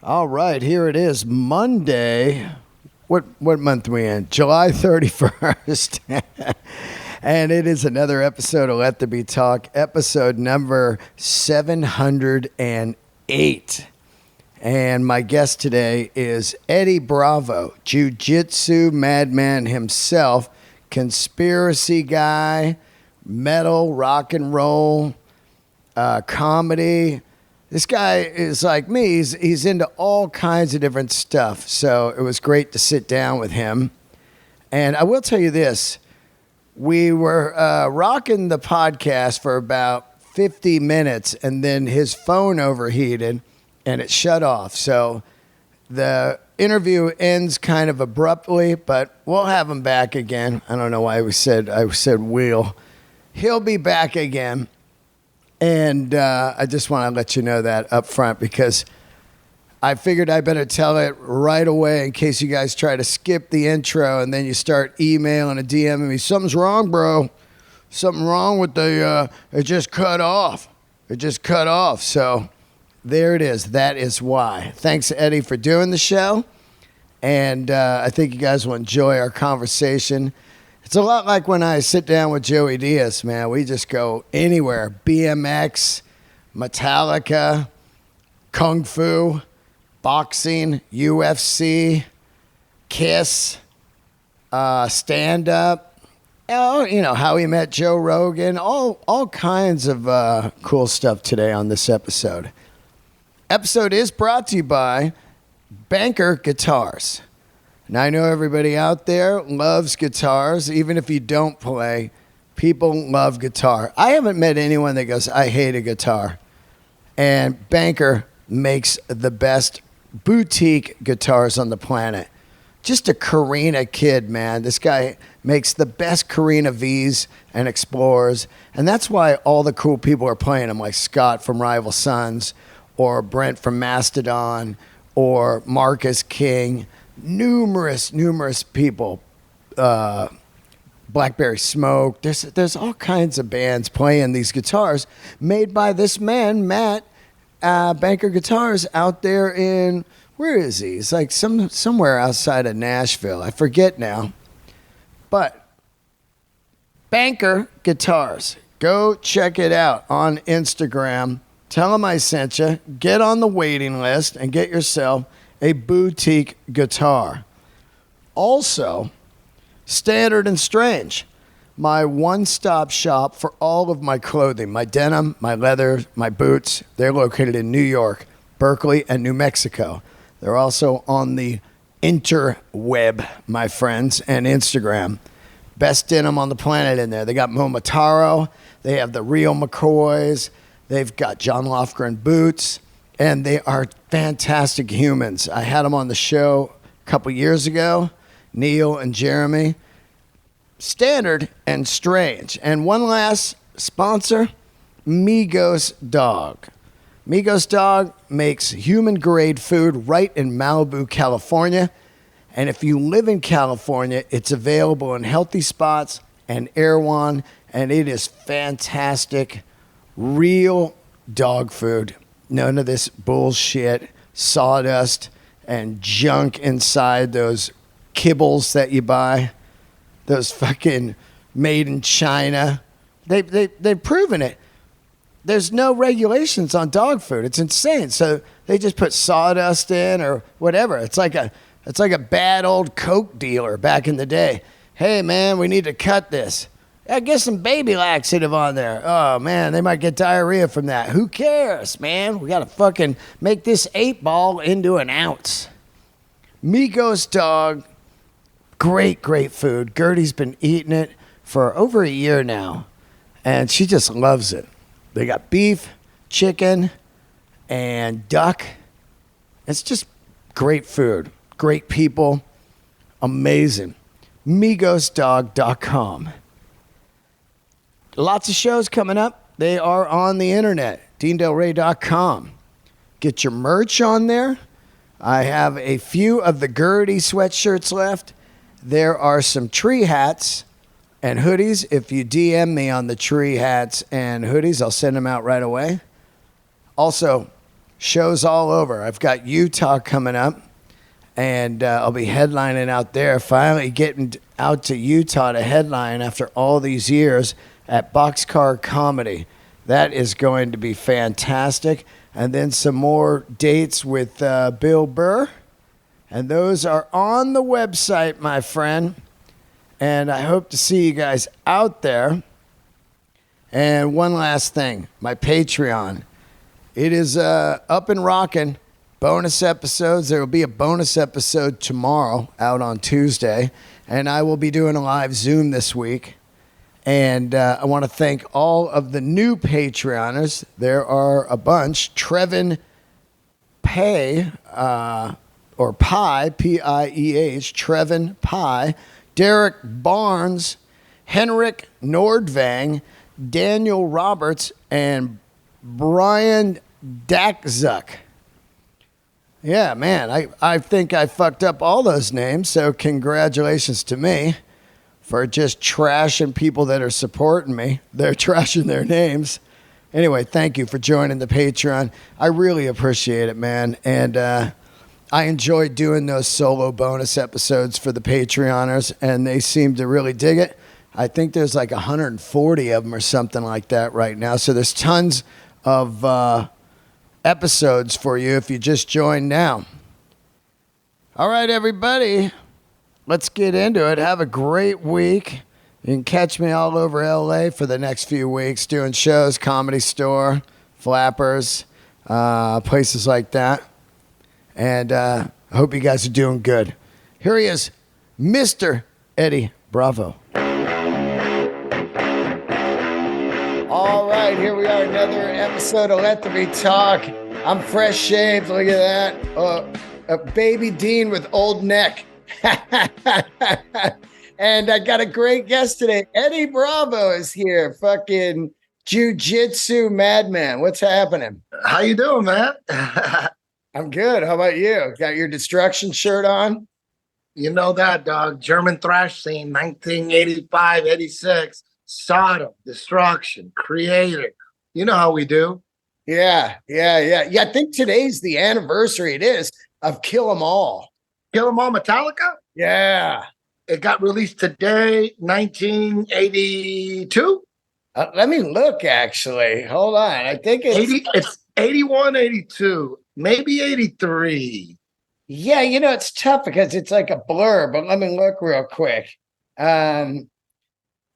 All right, here it is, Monday. What month are we in? July 31st. And it is another episode of Let There Be Talk, episode number 708. And my guest today is Eddie Bravo, Jiu Jitsu madman himself, conspiracy guy, metal, rock and roll, comedy. This guy is like me. He's into all kinds of different stuff. So it was great to sit down with him. And I will tell you this. We were rocking the podcast for about 50 minutes, and then his phone overheated, and it shut off. So the interview ends kind of abruptly, but we'll have him back again. I don't know why I said we'll. He'll be back again. And I just want to let you know that up front because I figured I better tell it right away in case you guys try to skip the intro and then you start emailing and DMing me. Something's wrong, bro. Something wrong with the, it just cut off. It just cut off. So there it is. That is why. Thanks, Eddie, for doing the show. And I think you guys will enjoy our conversation. It's a lot like when I sit down with Joey Diaz, man. We just go anywhere. BMX, Metallica, Kung Fu, boxing, UFC, Kiss, stand-up. You know, how he met Joe Rogan. All kinds of cool stuff today on this episode. Episode is brought to you by Banker Guitars. And I know everybody out there loves guitars. Even if you don't play, people love guitar. I haven't met anyone that goes, I hate a guitar. And Banker makes the best boutique guitars on the planet. Just a Carina kid, man. This guy makes the best Carina Vs and Explorers. And that's why all the cool people are playing them, like Scott from Rival Sons, or Brent from Mastodon, or Marcus King. Numerous people, Blackberry Smoke. There's all kinds of bands playing these guitars made by this man, Matt, Banker Guitars, out there in, where is he? He's like somewhere outside of Nashville. I forget now. But Banker Guitars, go check it out on Instagram. Tell him I sent you. Get on the waiting list and get yourself a boutique guitar. Also, Standard and Strange, my one-stop shop for all of my clothing, my denim, my leather, my boots. They're located in New York, Berkeley, and New Mexico. They're also on the interweb, my friends, and Instagram. Best denim on the planet in there. They got Momotaro. They have the real McCoys. They've got John Lofgren boots. And they are fantastic humans. I had them on the show a couple years ago, Neil and Jeremy. Standard and Strange. And one last sponsor, Migos Dog. Migos Dog makes human-grade food right in Malibu, California. And if you live in California, it's available in Healthy Spots and Erewhon. And it is fantastic, real dog food. None of this bullshit, sawdust, and junk inside those kibbles that you buy. Those fucking made in China. They've proven it. There's no regulations on dog food. It's insane. So they just put sawdust in or whatever. It's like a bad old Coke dealer back in the day. Hey, man, we need to cut this. Yeah, get some baby laxative on there. Oh, man, they might get diarrhea from that. Who cares, man? We got to fucking make this 8-ball into an ounce. Migos Dog, great food. Gertie's been eating it for over a year now, and she just loves it. They got beef, chicken, and duck. It's just great food, great people, amazing. MigosDog.com. Lots of shows coming up. They are on the internet, DeanDelRey.com. Get your merch on there. I have a few of the Gertie sweatshirts left. There are some tree hats and hoodies. If you DM me on the tree hats and hoodies, I'll send them out right away. Also, shows all over. I've got Utah coming up, and I'll be headlining out there. Finally getting out to Utah to headline after all these years at Boxcar Comedy. That is going to be fantastic. And then some more dates with Bill Burr. And those are on the website, my friend. And I hope to see you guys out there. And one last thing, my Patreon. It is up and rocking. Bonus episodes. There will be a bonus episode tomorrow out on Tuesday. And I will be doing a live Zoom this week. And I want to thank all of the new Patreoners. There are a bunch. Trevin Pay, or Pie, P-I-E-H, Trevin Pie, Derek Barnes, Henrik Nordvang, Daniel Roberts, and Brian Dakzuk. Yeah, man, I think I fucked up all those names, so congratulations to me for just trashing people that are supporting me. They're trashing their names. Anyway, thank you for joining the Patreon. I really appreciate it, man. And I enjoy doing those solo bonus episodes for the Patreoners, and they seem to really dig it. I think there's like 140 of them or something like that right now. So there's tons of episodes for you if you just join now. All right, everybody. Let's get into it. Have a great week. You can catch me all over LA for the next few weeks doing shows, Comedy Store, Flappers, places like that. And I hope you guys are doing good. Here he is, Mr. Eddie Bravo. All right, here we are, another episode of Let the Be Talk. I'm fresh shaved. Look at that. A baby Dean with old neck. And I got a great guest today. Eddie Bravo is here. Fucking jiu-jitsu madman. What's happening? How you doing, man? I'm good. How about you? Got your destruction shirt on? You know that, dog. German thrash scene, 1985, 86. Sodom, destruction, creator. You know how we do. Yeah. I think today's the anniversary. It is of Kill 'Em All. Kill 'Em All Metallica? Yeah. It got released today, 1982. Let me look, actually. Hold on. I think it's 81, 82, maybe 83. Yeah, it's tough because it's like a blur, but let me look real quick. And,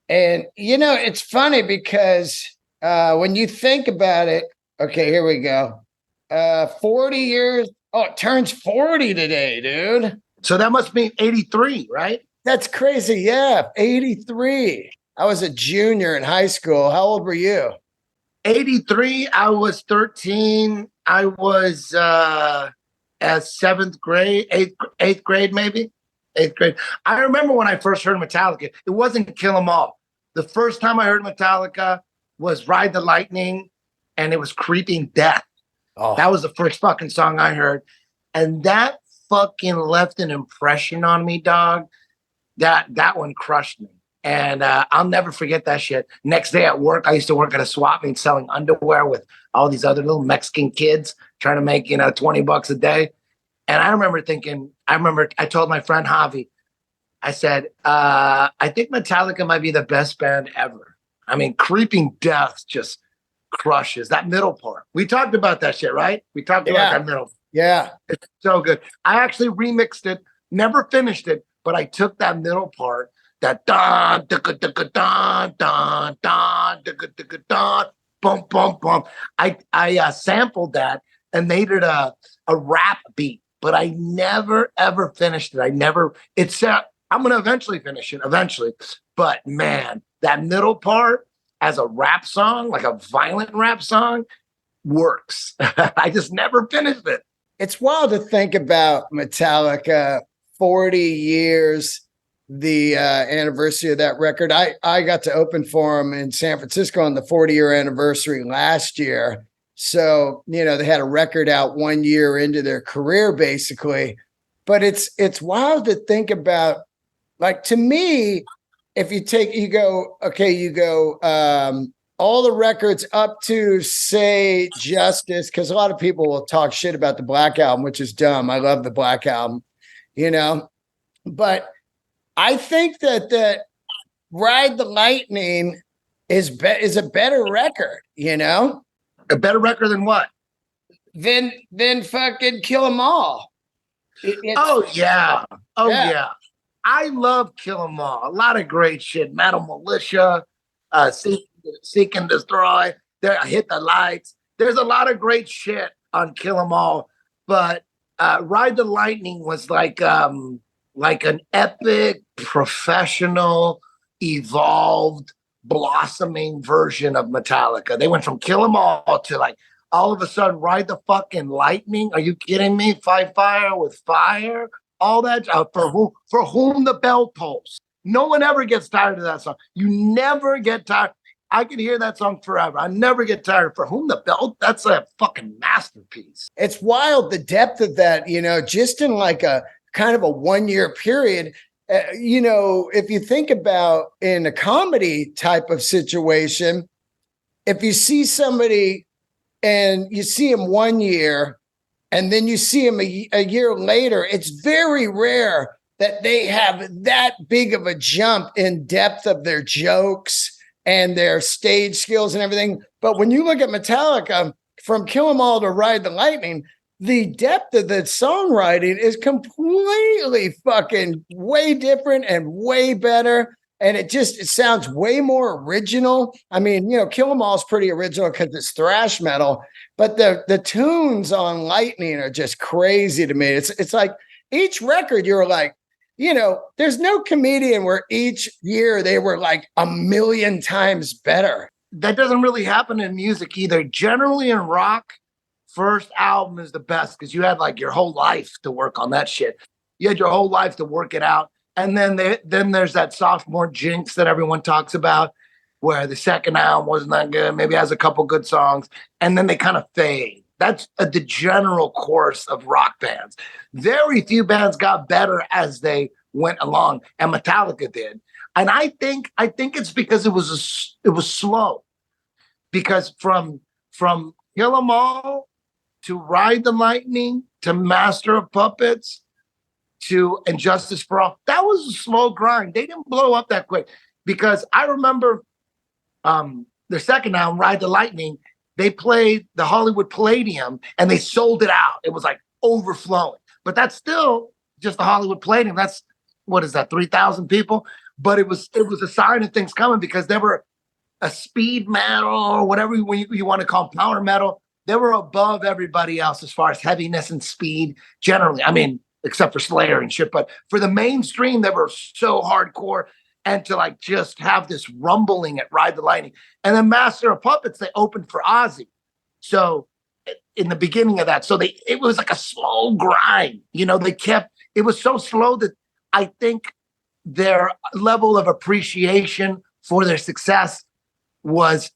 it's funny because when you think about it, okay, here we go. 40 years. Oh, it turns 40 today, dude. So that must mean 83, right? That's crazy. Yeah, 83. I was a junior in high school. How old were you? 83, I was 13. I was at seventh grade, eighth grade, maybe. Eighth grade. I remember when I first heard Metallica, it wasn't Kill 'Em All. The first time I heard Metallica was Ride the Lightning, and it was Creeping Death. Oh. That was the first fucking song I heard. And that fucking left an impression on me, dog. That one crushed me. And I'll never forget that shit. Next day at work, I used to work at a swap meet selling underwear with all these other little Mexican kids trying to make, $20 a day. And I remember I told my friend Javi, I said, I think Metallica might be the best band ever. I mean, Creeping Death just crushes that middle part. We talked about that shit, right? We talked about that middle. Yeah. It's so good. I actually remixed it, never finished it, but I took that middle part, that don, don, don, don, don, don, bump, bump, bump. I sampled that and made it a rap beat, but I never, ever finished it. I'm going to eventually finish it, But man, that middle part as a rap song, like a violent rap song, works. I just never finished it. It's wild to think about Metallica, 40 years, the anniversary of that record. I got to open for them in San Francisco on the 40-year anniversary last year. So, they had a record out 1 year into their career, basically. But it's wild to think about. Like, to me, if you go all the records up to say Justice, because a lot of people will talk shit about the Black Album, which is dumb. I love the Black Album, but I think that Ride the Lightning is a better record, A better record than what? Than fucking Kill 'Em All. Oh yeah. I love Kill 'Em All. A lot of great shit. Metal Militia, Seek and Destroy. There, Hit the Lights. There's a lot of great shit on Kill 'Em All, but Ride the Lightning was like an epic, professional, evolved, blossoming version of Metallica. They went from Kill 'Em All to like all of a sudden Ride the fucking Lightning. Are you kidding me? Fight Fire with Fire. All that for whom the bell tolls. No one ever gets tired of that song. You never get tired. I can hear that song forever. I never get tired. For whom the bell, that's a fucking masterpiece. It's wild, the depth of that, just in like a kind of a 1 year period. If you think about in a comedy type of situation, if you see somebody and you see him 1 year and then you see him a year later, it's very rare that they have that big of a jump in depth of their jokes and their stage skills and everything. But when you look at Metallica, from Kill 'Em All to Ride the Lightning, the depth of the songwriting is completely fucking way different and way better. And it sounds way more original. I mean, Kill 'Em All is pretty original because it's thrash metal, but the tunes on Lightning are just crazy to me. It's like each record you're like, there's no comedian where each year they were like a million times better. That doesn't really happen in music either. Generally in rock, first album is the best because you had like your whole life to work on that shit. You had your whole life to work it out. And then there's that sophomore jinx that everyone talks about where the second album wasn't that good, maybe has a couple good songs, and then they kind of fade. That's the general course of rock bands. Very few bands got better as they went along, and Metallica did. And I think it's because it was slow. Because from Kill 'Em All to Ride the Lightning to Master of Puppets to And Justice for All, that was a slow grind. They didn't blow up that quick. Because I remember their second album, Ride the Lightning, they played the Hollywood Palladium and they sold it out. It was like overflowing. But that's still just the Hollywood Palladium. That's, what is that, 3,000 people? But it was a sign of things coming because they were a speed metal or whatever you want to call power metal. They were above everybody else as far as heaviness and speed generally. I mean, except for Slayer and shit. But for the mainstream, they were so hardcore. And to like just have this rumbling at Ride the Lightning. And then Master of Puppets, they opened for Ozzy. So in the beginning of that, it was like a slow grind. It was so slow that I think their level of appreciation for their success was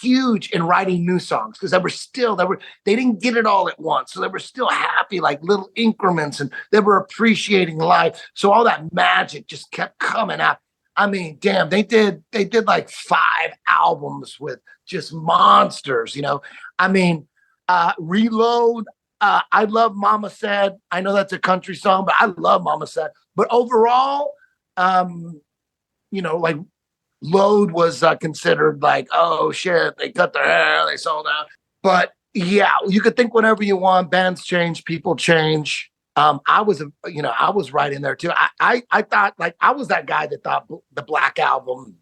huge in writing new songs because they didn't get it all at once. So they were still happy, like little increments, and they were appreciating life. So all that magic just kept coming out. I mean, damn, they did like 5 albums with just monsters, I mean, Reload. I love Mama Said. I know that's a country song, but I love Mama Said. But overall, like Load was considered like, oh shit, they cut their hair, they sold out. But yeah, you could think whatever you want. Bands change, people change. I was right in there too. I thought like I was that guy that thought the Black Album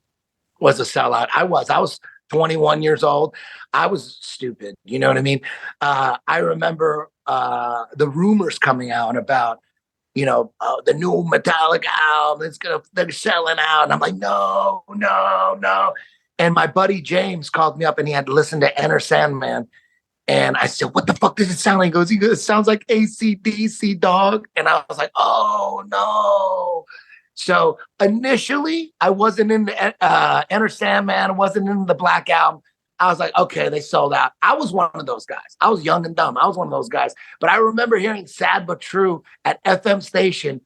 was a sellout. I was 21 years old. I was stupid. You know what I mean? I remember the rumors coming out about, the new Metallica album, they're selling out. And I'm like, no. And my buddy James called me up and he had listened to Enter Sandman. And I said, what the fuck does it sound like? He goes, it sounds like AC/DC, dog. And I was like, oh no. So initially I wasn't into Enter Sandman. I wasn't into the Black Album. I was like, okay, they sold out. I was one of those guys. I was young and dumb. I was one of those guys. But I remember hearing Sad But True at FM station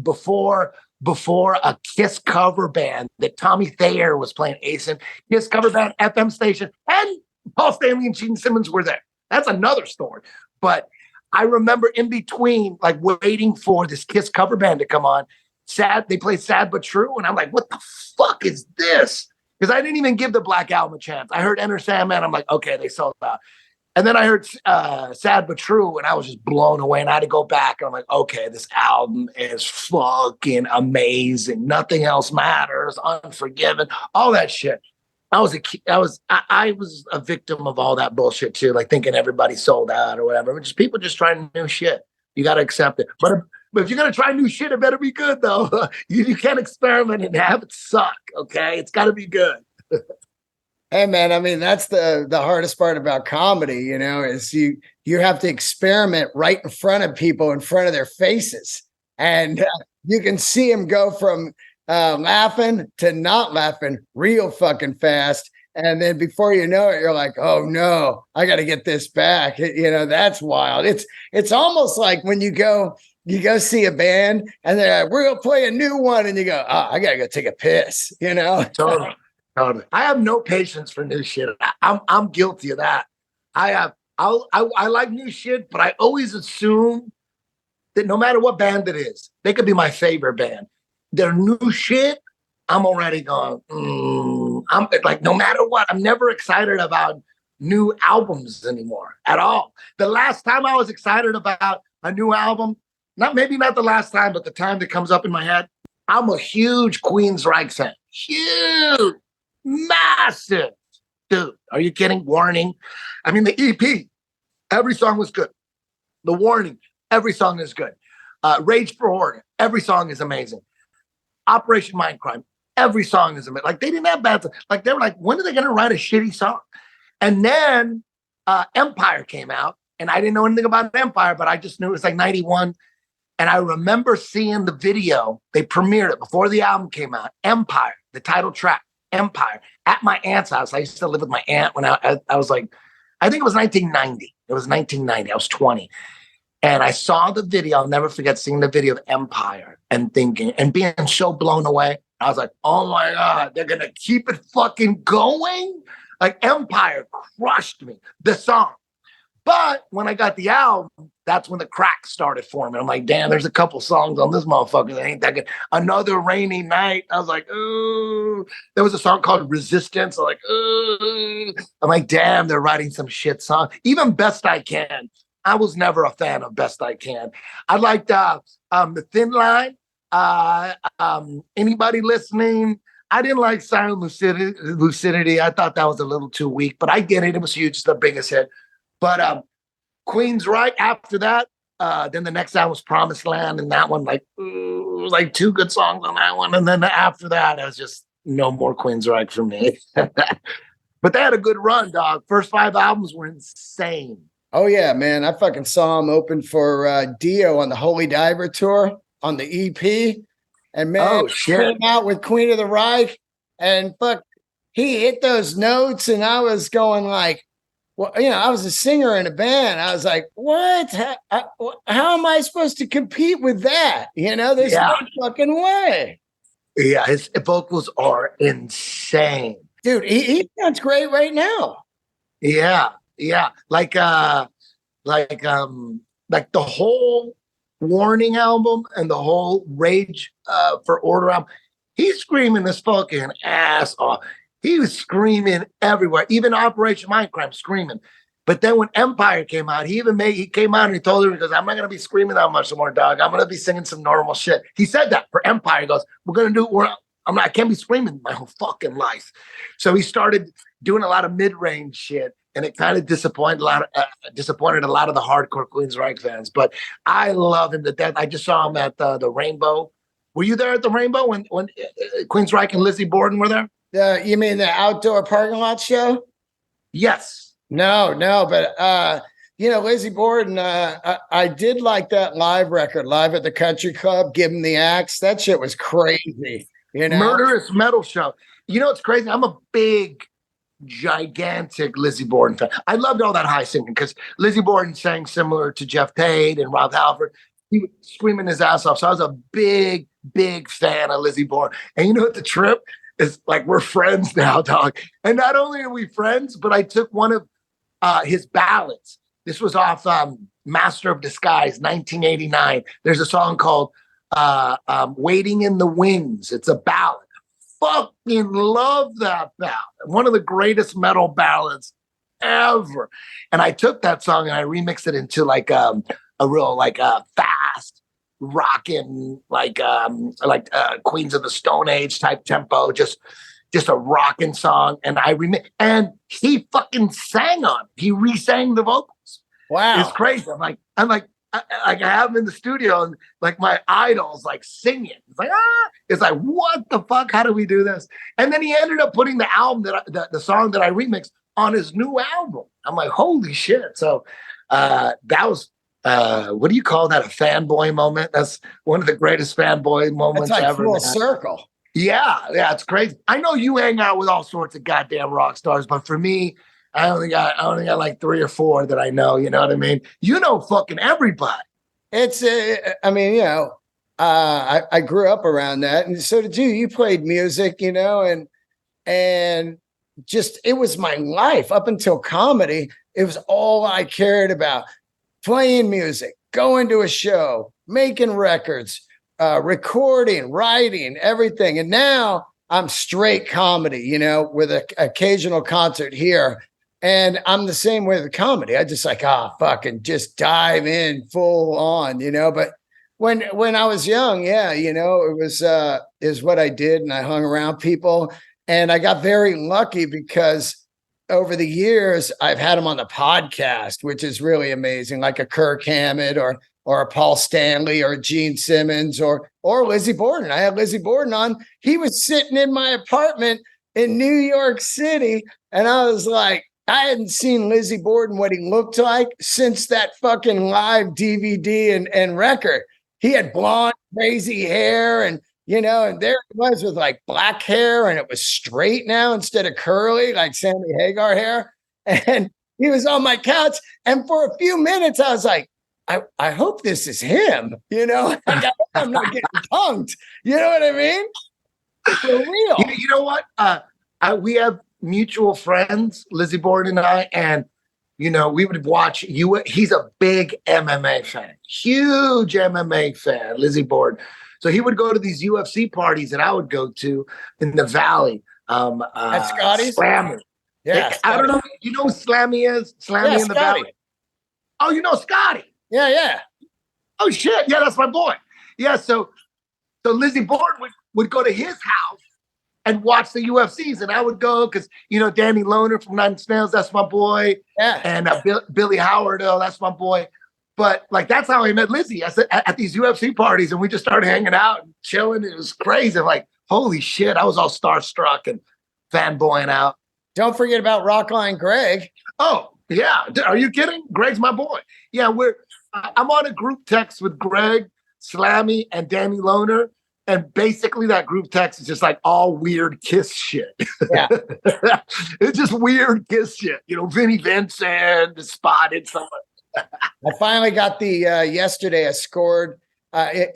before before a Kiss cover band that Tommy Thayer was playing Ace in. Kiss cover band, FM station, and Paul Stanley and Gene Simmons were there. That's another story. But I remember in between, like waiting for this Kiss cover band to come on. They played Sad But True, and I'm like, what the fuck is this? Because I didn't even give the Black Album a chance. I heard Enter Sandman. I'm like, okay, they sold out. And then I heard Sad But True, and I was just blown away. And I had to go back. And I'm like, okay, this album is fucking amazing. Nothing else matters. Unforgiven. All that shit. I was a victim of all that bullshit too, like thinking everybody sold out or whatever. Just people just trying new shit. You got to accept it. But if you're gonna try new shit, it better be good though. You can't experiment and have it suck. Okay, it's got to be good. Hey man, I mean that's the hardest part about comedy, you know, is you have to experiment right in front of people, in front of their faces, and you can see them go from laughing to not laughing real fucking fast. And then before you know it, you're like, oh no, I got to get this back. You know, that's wild. It's almost like when you go see a band and they're like, we're going to play a new one. And you go, oh, I got to go take a piss, you know? Totally. I have no patience for new shit. I'm guilty of that. I like new shit, but I always assume that no matter what band it is, they could be my favorite band. Their new shit, I'm already going, I'm like, no matter what, I'm never excited about new albums anymore at all. The last time I was excited about a new album, maybe not the last time, but the time that comes up in my head, I'm a huge Queensryche fan. Huge, massive. Dude, are you kidding? Warning. I mean, the EP, every song was good. The Warning, every song is good. Rage for Order, every song is amazing. Operation Mindcrime, every song is amazing. Like, they didn't have bad songs. Like, they were like, when are they going to write a shitty song? And then Empire came out, and I didn't know anything about Empire, but I just knew it was like 91. And I remember seeing the video. They premiered it before the album came out. Empire, the title track, Empire, at my aunt's house. I used to live with my aunt when I was like, I think it was 1990. It was 1990. I was 20. And I saw the video. I'll never forget seeing the video of Empire and thinking and being so blown away. I was like, oh my God, they're going to keep it fucking going? Like, Empire crushed me, the song. But when I got the album, that's when the cracks started forming. I'm like, damn, there's a couple songs on this motherfucker that ain't that good. Another Rainy Night. I was like, ooh. There was a song called Resistance. I'm like, ooh. I'm like, damn, they're writing some shit song. Even Best I Can. I was never a fan of Best I Can. I liked The Thin Line. Anybody listening? I didn't like Silent Lucidity. I thought that was a little too weak, but I get it. It was huge. It's the biggest hit. But Queensryche after that, then the next album was Promised Land, and that one, like two good songs on that one. And then after that, it was just no more Queensryche for me. But they had a good run, dog. First 5 albums were insane. Oh, yeah, man. I fucking saw him open for Dio on the Holy Diver tour on the EP. And, man, he came out with Queen of the Reich. And, fuck, he hit those notes. And I was going like, well, you know, I was a singer in a band. I was like, what? How am I supposed to compete with that? You know, there's no fucking way. Yeah, his vocals are insane. Dude, he sounds great right now. Yeah. Yeah, like the whole Warning album and the whole Rage for Order album, he's screaming his fucking ass off. He was screaming everywhere, even Operation Mindcrime screaming. But then when Empire came out, he came out and he told her, he goes, I'm not going to be screaming that much more, dog. I'm going to be singing some normal shit. He said that for Empire. He goes, I can't be screaming my whole fucking life. So he started doing a lot of mid-range shit. And it kind of disappointed a lot of the hardcore Queensryche fans. But I love him to death. I just saw him at the Rainbow. Were you there at the Rainbow when Queensryche and Lizzie Borden were there? You mean the outdoor parking lot show? Yes. No. But, Lizzie Borden, I did like that live record, Live at the Country Club, Give Him the Axe. That shit was crazy. You know? Murderous Metal Show. You know, it's crazy. I'm a big, gigantic Lizzie Borden fan. I loved all that high singing because Lizzie Borden sang similar to Jeff Tate and Rob Halford. he was screaming his ass off. So I was a big, big fan of Lizzie Borden. And you know what the trip is? Like, we're friends now, dog. And not only are we friends, but I took one of his ballads. This was off Master of Disguise, 1989. There's a song called Waiting in the Wings. It's a ballad. Fucking love that ballad. One of the greatest metal ballads ever. And I took that song and I remixed it into like a real fast rocking Queens of the Stone Age type tempo, just a rocking song. And and he fucking sang on it. He re-sang the vocals. Wow. It's crazy. I have him in the studio and like my idol's like singing. It's like, what the fuck? How do we do this? And then he ended up putting the album the song that I remixed on his new album. I'm like, holy shit. So that was what do you call that? A fanboy moment? That's one of the greatest fanboy moments like ever. Full circle. Yeah, it's crazy. I know you hang out with all sorts of goddamn rock stars, but for me, I only got like 3 or 4 that I know. You know what I mean? You know, fucking everybody. It's, I mean, you know, I grew up around that, and so did you. You played music, you know, and just it was my life up until comedy. It was all I cared about: playing music, going to a show, making records, recording, writing, everything. And now I'm straight comedy, you know, with an occasional concert here. And I'm the same way with comedy. I just like, fucking just dive in full on, you know. But when I was young, yeah, you know, it was is what I did, and I hung around people, and I got very lucky because over the years I've had them on the podcast, which is really amazing, like a Kirk Hammett or a Paul Stanley or Gene Simmons or Lizzie Borden. I had Lizzie Borden on. He was sitting in my apartment in New York City, and I was like, I hadn't seen Lizzie Borden, what he looked like, since that fucking live DVD and record. He had blonde, crazy hair, and, you know, and there it was with like black hair, and it was straight now instead of curly, like Sammy Hagar hair. And he was on my couch. And for a few minutes, I was like, I hope this is him, you know? I'm not getting punked. You know what I mean? For real. You know what? We have mutual friends, Lizzie Borden and I, and you know, we would watch you. He's a big MMA fan, huge MMA fan, Lizzie Borden. So he would go to these UFC parties that I would go to in the Valley. At Scotty's? Slammy. Yeah. I don't know. You know who Slammy is? Slammy in the Scotty. Valley. Oh, you know Scotty? Yeah. Oh shit. Yeah, that's my boy. Yeah. So Lizzie Borden would go to his house and watch the UFCs, and I would go because, you know, Danny Lohner from Nine Inch Nails, that's my boy. Yeah. And Billy Howard, that's my boy. But like, that's how I met Lizzie. I said at these UFC parties, and we just started hanging out and chilling. It was crazy. I'm like, holy shit! I was all starstruck and fanboying out. Don't forget about Rockline Greg. Oh yeah, are you kidding? Greg's my boy. Yeah, I'm on a group text with Greg, Slammy, and Danny Lohner. And basically that group text is just like all weird Kiss shit. Yeah. It's just weird Kiss shit. You know, Vinnie Vincent, the Spotted, someone. I finally got yesterday I scored, I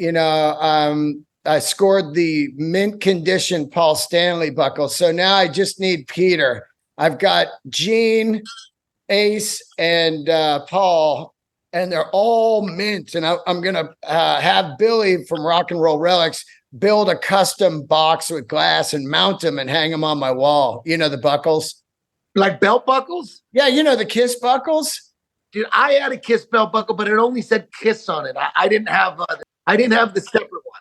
scored the mint condition Paul Stanley buckle. So now I just need Peter. I've got Gene, Ace, and Paul, and they're all mint. And I'm going to have Billy from Rock and Roll Relics build a custom box with glass and mount them and hang them on my wall. You know, the buckles. Like belt buckles? Yeah, you know, the Kiss buckles. Dude, I had a Kiss belt buckle, but it only said Kiss on it. I didn't have the separate one.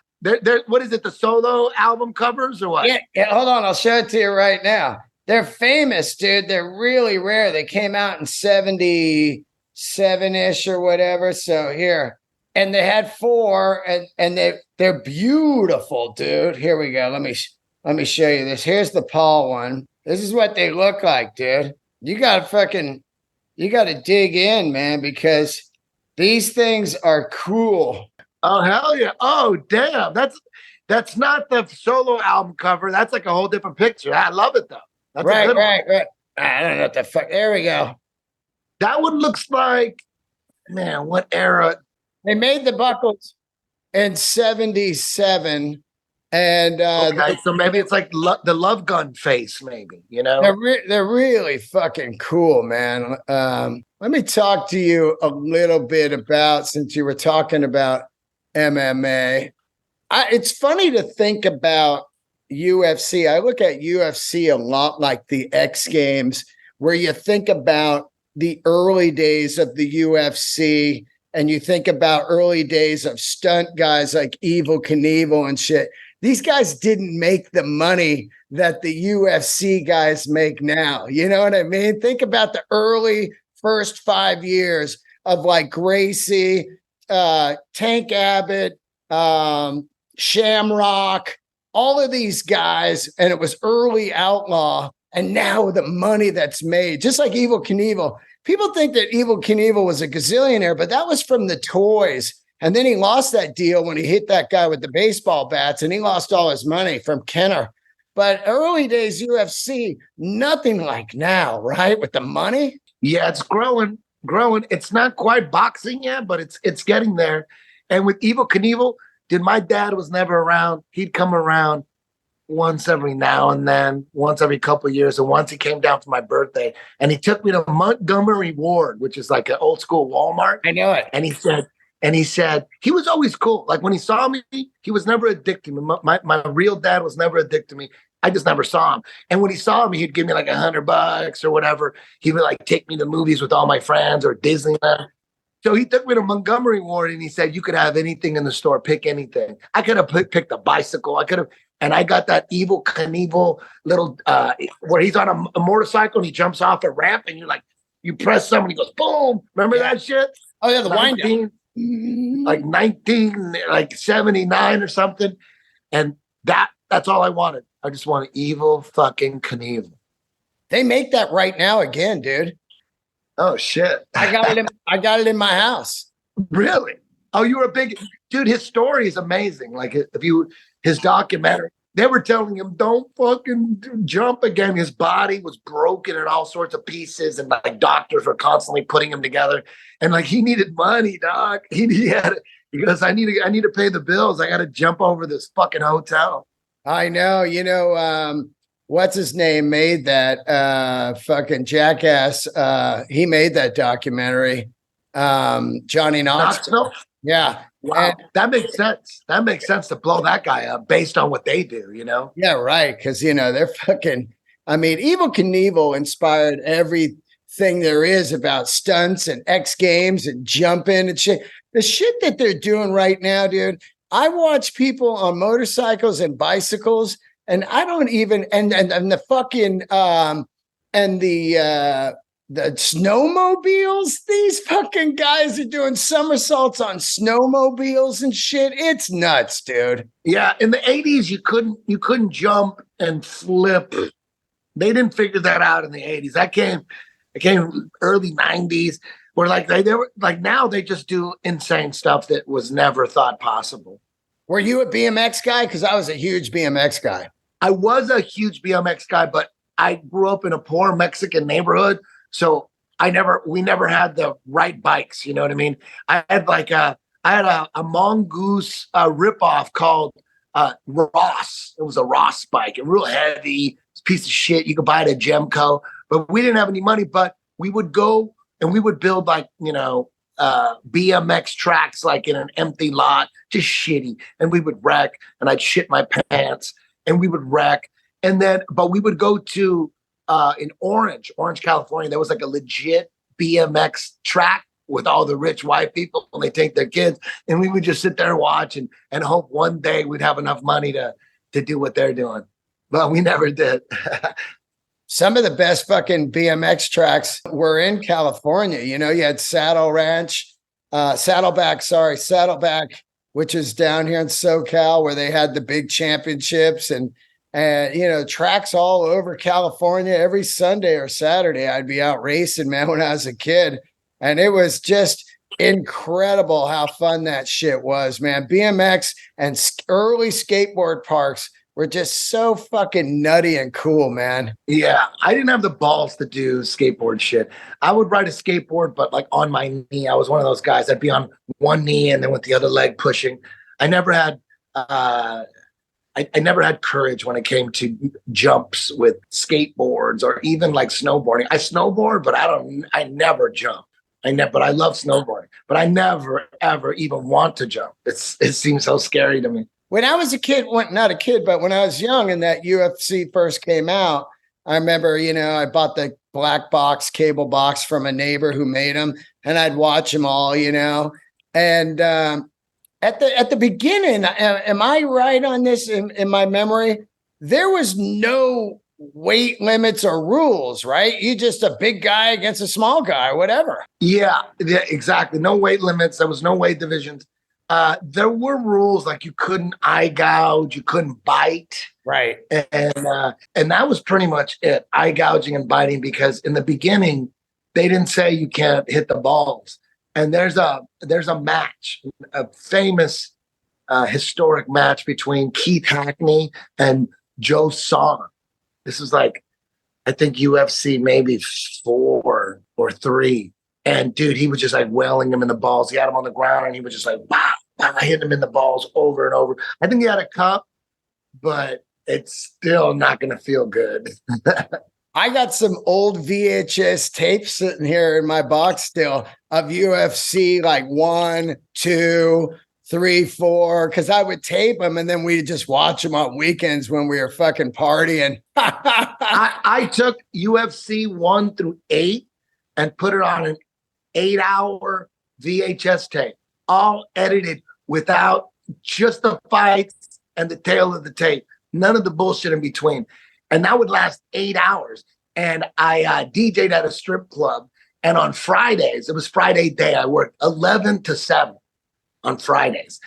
What is it? The solo album covers or what? Yeah. Hold on, I'll show it to you right now. They're famous, dude. They're really rare. They came out in 77-ish or whatever. So here, and they had 4, and they're beautiful, dude. Here we go. Let me show you this. Here's the Paul one. This is what they look like, dude. You gotta dig in, man, because these things are cool. Oh, hell yeah. Oh, damn. That's not the solo album cover. That's like a whole different picture. I love it, though. That's right. I don't know what the fuck. There we go. That one looks like, man, what era? They made the buckles in 77. And Okay, so maybe it's like the Love Gun face, maybe, you know? they're really fucking cool, man. Let me talk to you a little bit about, since you were talking about MMA. It's funny to think about UFC. I look at UFC a lot like the X Games, where you think about the early days of the UFC and you think about early days of stunt guys like Evil Knievel and shit. These guys didn't make the money that the UFC guys make now. You know what I mean? Think about the early first 5 years of like Gracie, Tank Abbott, Shamrock, all of these guys, and it was early Outlaw. And now the money that's made, just like Evil Knievel. People think that Evil Knievel was a gazillionaire, but that was from the toys. And then he lost that deal when he hit that guy with the baseball bats, and he lost all his money from Kenner. But early days UFC, nothing like now, right? With the money. Yeah, it's growing. It's not quite boxing yet, but it's getting there. And with Evil Knievel, dude, my dad was never around. He'd come around once every now and then, once every couple of years. And once he came down for my birthday, and he took me to Montgomery Ward, which is like an old school Walmart. I know it. And he said he was always cool. Like when he saw me, he was never a dick to me. My real dad was never a dick to me. I just never saw him. And when he saw me, he'd give me like $100 or whatever. He would like take me to movies with all my friends or Disneyland. So he took me to Montgomery Ward and he said, you could have anything in the store, pick anything. I could have picked a bicycle. And I got that Evil Knievel little, where he's on a motorcycle and he jumps off a ramp and you press something, he goes, boom. Remember that shit? Oh yeah, the wind down. Like 1979 or something. And that's all I wanted. I just wanted Evil fucking Knievel. They make that right now again, dude. Oh shit. I got it in my house. Really? Oh, you were a big dude. His story is amazing. Like his documentary, they were telling him, don't fucking jump again. His body was broken in all sorts of pieces, and like doctors were constantly putting him together. And like he needed money, dog. He goes, I need to pay the bills. I got to jump over this fucking hotel. I know. You know, what's his name made that fucking jackass. He made that documentary. Johnny Knoxville. Yeah. Wow. That makes sense. That makes sense to blow that guy up based on what they do, you know? Yeah, right. Because, you know, they're fucking, I mean, Evil Knievel inspired everything there is about stunts and X Games and jumping and shit. The shit that they're doing right now, dude. I watch people on motorcycles and bicycles, and I don't even, and the fucking, and the snowmobiles. These fucking guys are doing somersaults on snowmobiles and shit. It's nuts, dude. Yeah, in the 80s you couldn't jump and flip. They didn't figure that out in the 80s. That came early 90s, where like they were like, now they just do insane stuff that was never thought possible. Were you a BMX guy? Because I was a huge BMX guy. I was a huge BMX guy, but I grew up in a poor Mexican neighborhood. So we never had the right bikes. You know what I mean? I had a mongoose ripoff called Ross. It was a Ross bike, a real heavy piece of shit. You could buy it at Gemco, but we didn't have any money. But we would go and we would build like, you know, BMX tracks like in an empty lot, just shitty. And we would wreck, and I'd shit my pants, and we would wreck. And then, but we would go to in Orange, California. There was like a legit BMX track with all the rich white people, and they take their kids, and we would just sit there and watch and hope one day we'd have enough money to do what they're doing. But we never did. Some of the best fucking BMX tracks were in California. You know, you had Saddleback, which is down here in SoCal, where they had the big championships and you know, tracks all over California. Every Sunday or Saturday, I'd be out racing, man, when I was a kid. And it was just incredible how fun that shit was, man. BMX and early skateboard parks were just so fucking nutty and cool, man. Yeah, I didn't have the balls to do skateboard shit. I would ride a skateboard, but like on my knee. I was one of those guys. I'd be on one knee and then with the other leg pushing. I never had I never had courage when it came to jumps with skateboards or even like snowboarding. I snowboard, but I never jump. But I love snowboarding, but I never ever even want to jump. It seems so scary to me. When I was a kid, not a kid, but when I was young and that UFC first came out, I remember, I bought the black box cable box from a neighbor who made them, and I'd watch them all, and at the beginning, am I right on this in my memory? There was no weight limits or rules, right? You just a big guy against a small guy, whatever. Yeah, exactly. No weight limits. There was no weight divisions. There were rules like you couldn't eye gouge, you couldn't bite. Right. And that was pretty much it. Eye gouging and biting, because in the beginning, they didn't say you can't hit the balls. And there's a match, a famous historic match between Keith Hackney and Joe Son. This is like, I think UFC maybe 4 or 3. And dude, he was just like wailing him in the balls. He had him on the ground and he was just like, wow, hitting him in the balls over and over. I think he had a cup, but it's still not going to feel good. I got some old VHS tapes sitting here in my box still of UFC like 1, 2, 3, 4, because I would tape them and then we'd just watch them on weekends when we were fucking partying. I took UFC 1 through 8 and put it on an 8-hour VHS tape, all edited without just the fights and the tail of the tape, none of the bullshit in between. And that would last 8 hours. And I DJ'd at a strip club. And on Fridays, it was Friday day, I worked 11 to 7 on Fridays.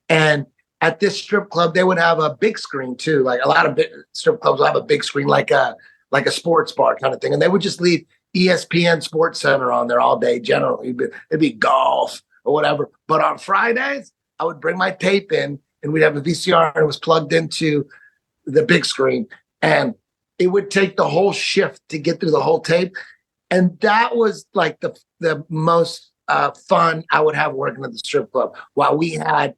And at this strip club, they would have a big screen too. Like a lot of strip clubs will have a big screen, like a sports bar kind of thing. And they would just leave ESPN Sports Center on there all day. Generally, it'd be golf or whatever. But on Fridays, I would bring my tape in and we'd have a VCR and it was plugged into the big screen. And it would take the whole shift to get through the whole tape. And that was like the most fun I would have working at the strip club while we had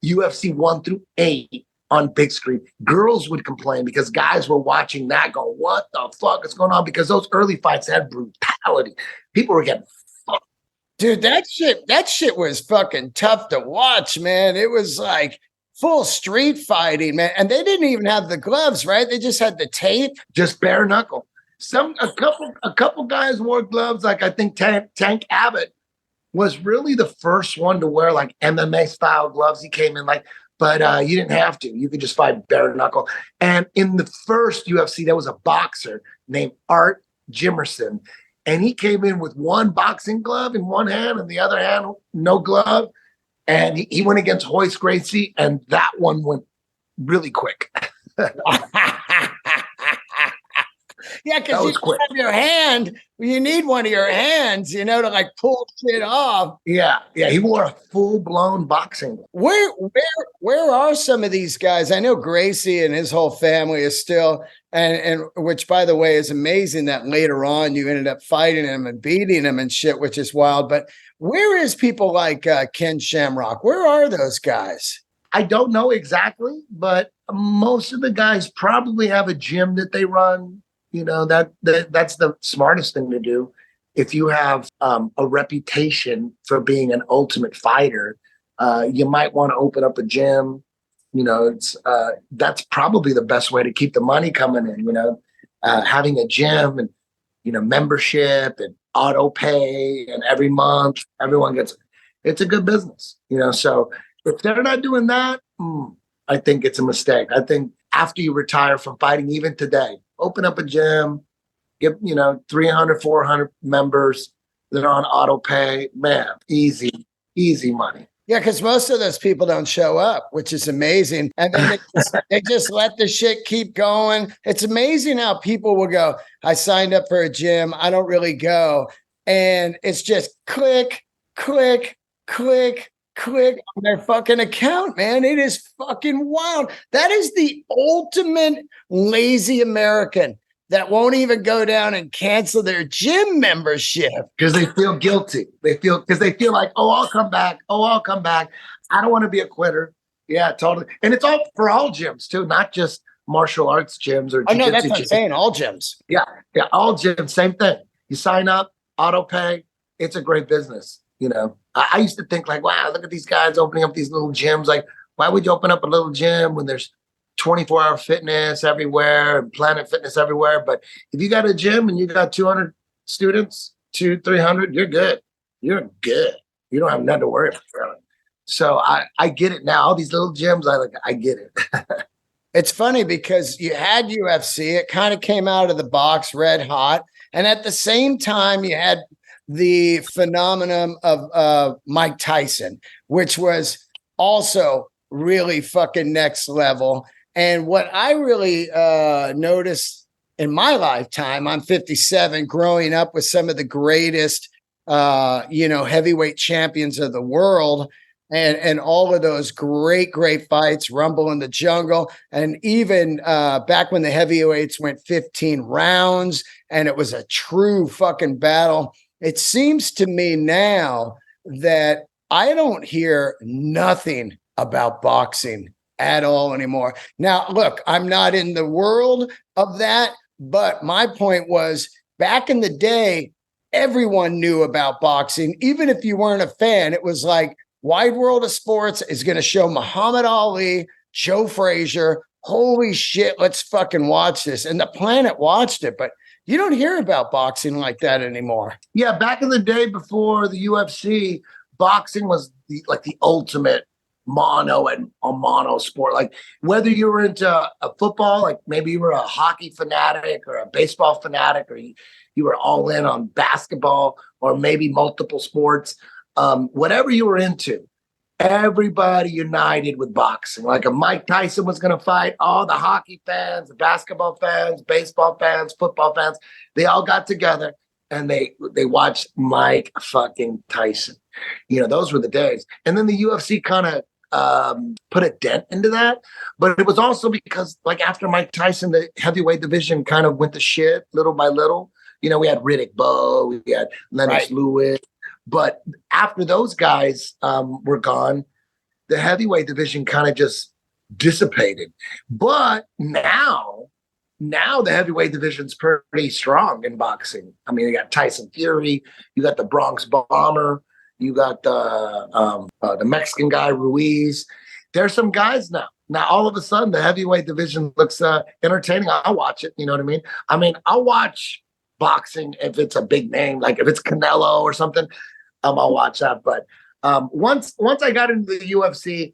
UFC 1 through 8 on big screen. Girls would complain because guys were watching that going, what the fuck is going on? Because those early fights had brutality. People were getting fucked. Dude, that shit was fucking tough to watch, man. It was like full street fighting, man. And they didn't even have the gloves, right? They just had the tape. Just bare knuckle. A couple guys wore gloves. Like I think Tank Abbott was really the first one to wear like MMA style gloves. He came in like, but you didn't have to. You could just fight bare knuckle. And in the first UFC, there was a boxer named Art Jimerson. And he came in with one boxing glove in one hand and the other hand, no glove. And he went against Hoist Gracie, and that one went really quick. Yeah, because you have your hand. You need one of your hands, to like pull shit off. Yeah. He wore a full-blown boxing. Where are some of these guys? I know Gracie and his whole family is still, and which, by the way, is amazing that later on you ended up fighting him and beating him and shit, which is wild. But where is people like Ken Shamrock? Where are those guys? I don't know exactly, but most of the guys probably have a gym that they run. That's the smartest thing to do. If you have a reputation for being an ultimate fighter, you might want to open up a gym. That's probably the best way to keep the money coming in. Having a gym and membership and auto pay, and every month everyone gets. It's a good business. So if they're not doing that, I think it's a mistake. I think after you retire from fighting, even today, open up a gym, get 300, 400 members that are on auto pay. Man, easy money. Yeah, because most of those people don't show up, which is amazing. And then they just let the shit keep going. It's amazing how people will go, I signed up for a gym, I don't really go. And it's just click, click, click, click on their fucking account, man. It is fucking wild. That is the ultimate lazy American that won't even go down and cancel their gym membership because they feel guilty. Because they feel like, oh, I'll come back. Oh, I'll come back. I don't want to be a quitter. Yeah, totally. And it's all for all gyms too, not just martial arts gyms or jiu-jitsu. No, that's what I'm saying. All gyms. Yeah, all gyms, same thing. You sign up, auto pay. It's a great business. You know, I used to think like, wow, look at these guys opening up these little gyms. Like, why would you open up a little gym when there's 24-hour fitness everywhere and Planet Fitness everywhere? But if you got a gym and you got 200 students, 300, you're good. You're good. You don't have nothing to worry about. Really. So I get it now. All these little gyms, I get it. It's funny because you had UFC. It kind of came out of the box red hot. And at the same time, you had the phenomenon of Mike Tyson, which was also really fucking next level. And what I really noticed in my lifetime, I'm 57, growing up with some of the greatest, heavyweight champions of the world, and all of those great fights, Rumble in the Jungle, and even back when the heavyweights went 15 rounds, and it was a true fucking battle. It seems to me now that I don't hear nothing about boxing at all anymore. Now, look, I'm not in the world of that, but my point was back in the day, everyone knew about boxing. Even if you weren't a fan, it was like Wide World of Sports is going to show Muhammad Ali, Joe Frazier. Holy shit, let's fucking watch this. And the planet watched it, but you don't hear about boxing like that anymore. Yeah, back in the day before the UFC, boxing was the ultimate mono sport. Like whether you were into a football, like maybe you were a hockey fanatic or a baseball fanatic, or you were all in on basketball or maybe multiple sports, whatever you were into, everybody united with boxing. Like a Mike Tyson was going to fight, all the hockey fans, the basketball fans, baseball fans, football fans, they all got together and they watched Mike fucking Tyson. You know, those were the days. And then the UFC kind of put a dent into that. But it was also because like after Mike Tyson, the heavyweight division kind of went to shit little by little. You know, we had Riddick Bowe, we had Lennox Lewis. But after those guys were gone, the heavyweight division kind of just dissipated. But now the heavyweight division's pretty strong in boxing. I mean, you got Tyson Fury, you got the Bronx Bomber, you got the Mexican guy Ruiz. There's some guys now. Now all of a sudden, the heavyweight division looks entertaining. I'll watch it. You know what I mean? I'll watch boxing if it's a big name, like if it's Canelo or something. I'll watch that. But once I got into the UFC,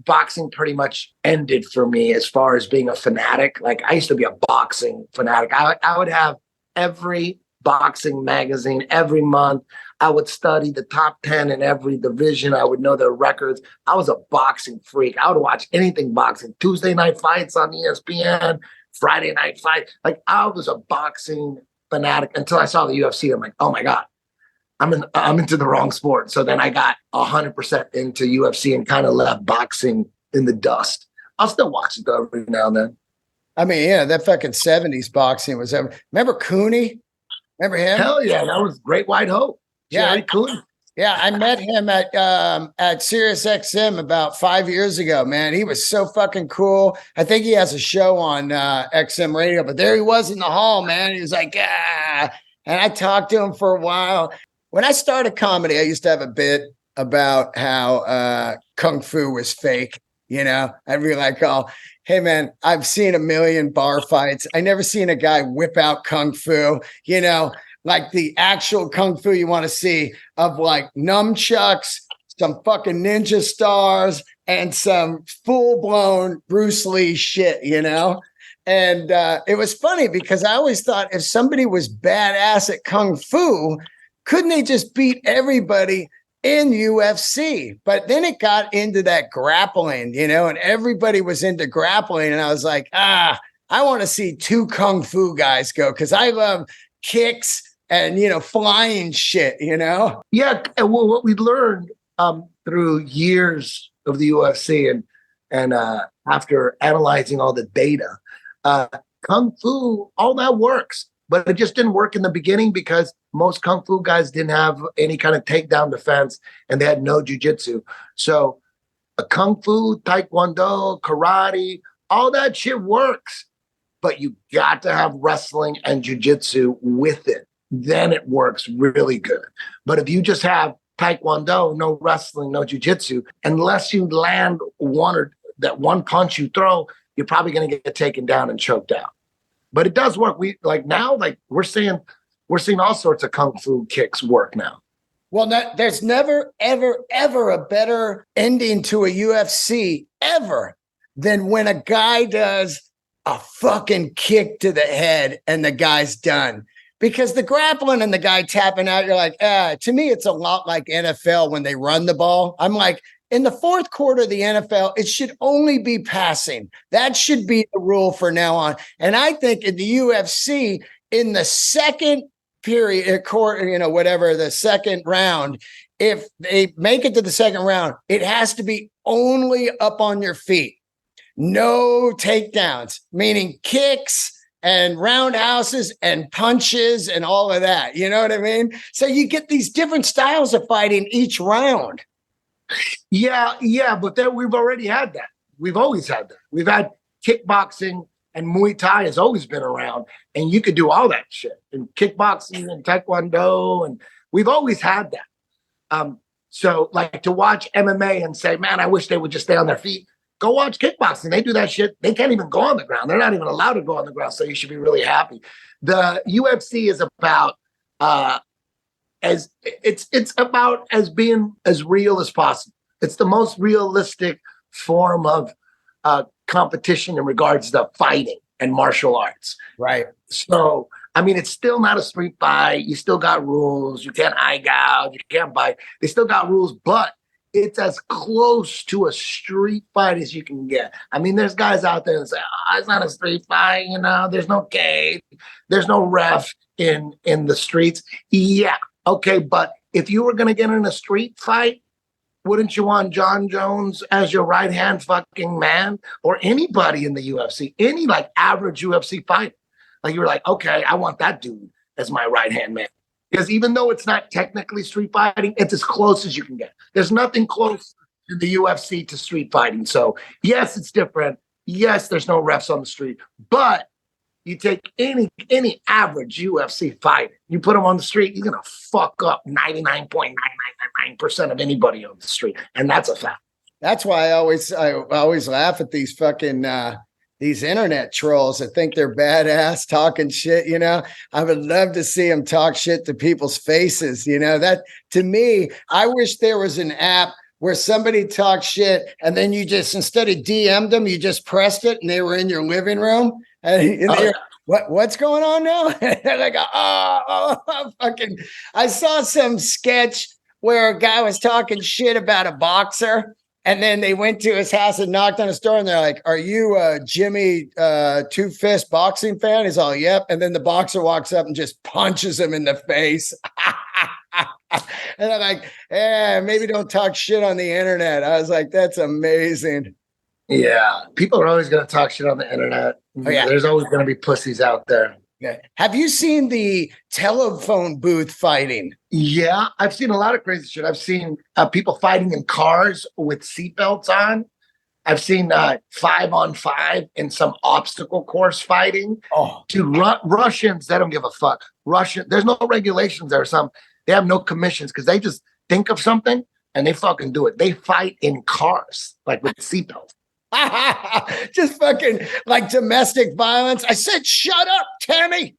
boxing pretty much ended for me as far as being a fanatic. Like I used to be a boxing fanatic. I would have every boxing magazine every month. I would study the top 10 in every division. I would know their records. I was a boxing freak. I would watch anything boxing. Tuesday night fights on ESPN, Friday night fight. Like I was a boxing fanatic until I saw the UFC. I'm like, oh my God. I'm into the wrong sport. So then I got 100% into UFC and kind of left boxing in the dust. I'll still watch it though every now and then. I mean, yeah, that fucking 70s boxing was ever. Remember Cooney? Remember him? Hell yeah, that was Great White Hope. Yeah, Cooney. Yeah, I met him at Sirius XM about 5 years ago, man. He was so fucking cool. I think he has a show on XM radio, but there he was in the hall, man. He was like, ah. And I talked to him for a while. When I started comedy, I used to have a bit about how Kung Fu was fake. You know, I'd be like, oh, hey, man, I've seen a million bar fights. I never seen a guy whip out Kung Fu, you know, like the actual Kung Fu you want to see of like nunchucks, some fucking ninja stars, and some full-blown Bruce Lee shit, you know? And it was funny because I always thought if somebody was badass at Kung Fu, couldn't they just beat everybody in UFC? But then it got into that grappling, you know, and everybody was into grappling. And I was like, I want to see two Kung Fu guys go because I love kicks and, you know, flying shit, you know? Yeah. And what we learned through years of the UFC and after analyzing all the data, kung fu, all that works, but it just didn't work in the beginning because most kung fu guys didn't have any kind of takedown defense and they had no jiu-jitsu. So kung fu, taekwondo, karate, all that shit works, but you got to have wrestling and jiu-jitsu with it. Then it works really good. But if you just have taekwondo, no wrestling, no jiu-jitsu, unless you land that one punch you throw, you're probably going to get taken down and choked out. But it does work. We're seeing all sorts of kung fu kicks work now. Well, there's never, ever, ever a better ending to a UFC ever than when a guy does a fucking kick to the head and the guy's done. Because the grappling and the guy tapping out, you're like, to me, it's a lot like NFL when they run the ball. I'm like, in the fourth quarter of the NFL, it should only be passing. That should be the rule for now on. And I think in the UFC, in the second period, whatever, the second round, if they make it to the second round, it has to be only up on your feet. No takedowns, meaning kicks and roundhouses and punches and all of that. You know what I mean? So you get these different styles of fighting each round. Yeah, but then we've already had that. We've always had that. We've had kickboxing and Muay Thai has always been around, and you could do all that shit. And kickboxing and taekwondo, and we've always had that. So like to watch MMA and say, man, I wish they would just stay on their feet. Go watch kickboxing. They do that shit. They can't even go on the ground. They're not even allowed to go on the ground. So you should be really happy. The UFC is about it's about as being as real as possible. It's the most realistic form of competition in regards to fighting and martial arts. Right. So, I mean, it's still not a street fight. You still got rules. You can't eye gouge. You can't bite. They still got rules, but it's as close to a street fight as you can get. I mean, there's guys out there that say, it's not a street fight, there's no cage, there's no ref in the streets. Yeah, okay, but if you were going to get in a street fight, wouldn't you want John Jones as your right-hand fucking man? Or anybody in the UFC, any like average UFC fighter. Like you were like, okay, I want that dude as my right-hand man. Because even though it's not technically street fighting, it's as close as you can get. There's nothing close to the UFC to street fighting. So yes, it's different. Yes, there's no refs on the street. But you take any average UFC fighter, you put him on the street, you're going to fuck up 99.999% of anybody on the street. And that's a fact. That's why I always laugh at these fucking these internet trolls that think they're badass talking shit. I would love to see them talk shit to people's faces. That to me, I wish there was an app where somebody talks shit and then you just, instead of DM'd them, you just pressed it and they were in your living room. And what's going on now? They're like, fucking. I saw some sketch where a guy was talking shit about a boxer. And then they went to his house and knocked on his door and they're like, are you a Jimmy Two Fist boxing fan? He's all, yep. And then the boxer walks up and just punches him in the face. And I'm like, maybe don't talk shit on the internet. I was like, that's amazing. Yeah. People are always going to talk shit on the internet. Oh, yeah. There's always going to be pussies out there. Yeah. Have you seen the telephone booth fighting? Yeah, I've seen a lot of crazy shit. I've seen people fighting in cars with seatbelts on. I've seen 5-on-5 in some obstacle course fighting. Oh, dude, Russians, they don't give a fuck. There's no regulations there. They have no commissions because they just think of something and they fucking do it. They fight in cars, like with seatbelts. Just fucking like domestic violence. I said, shut up, Tammy.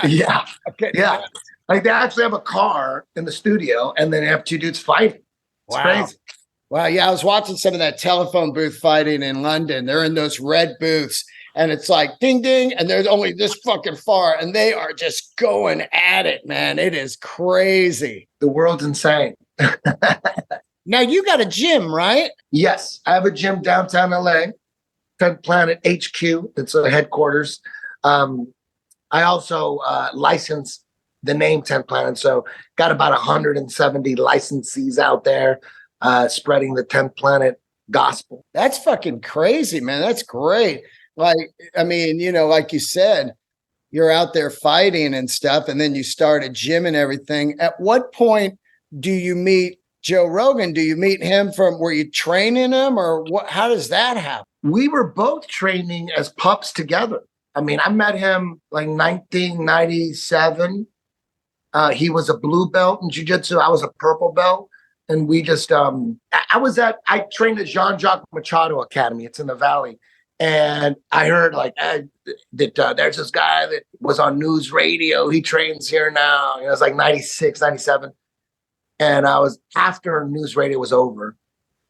Yeah. Okay. Yeah. Like they actually have a car in the studio and then they have two dudes fighting. It's crazy. Wow. Yeah. I was watching some of that telephone booth fighting in London. They're in those red booths and it's like ding, ding. And they're only this fucking far and they are just going at it, man. It is crazy. The world's insane. Now you got a gym, right? Yes, I have a gym downtown LA, 10th Planet HQ. It's a headquarters. I also license the name 10th Planet, so got about 170 licensees out there. spreading the 10th planet gospel. That's fucking crazy, man. That's great. Like, I mean, you know, like you said, you're out there fighting and stuff, and then you start a gym and everything. At what point do you meet Joe Rogan? Do you meet him were you training him, or what? How does that happen? We were both training as pups together. I mean, I met him like 1997. He was a blue belt in jiu-jitsu. I was a purple belt. And we just, I trained at Jean-Jacques Machado Academy. It's in the Valley. And I heard like that there's this guy that was on news radio. He trains here now. You know, it was like 96, 97. And I was after news radio was over.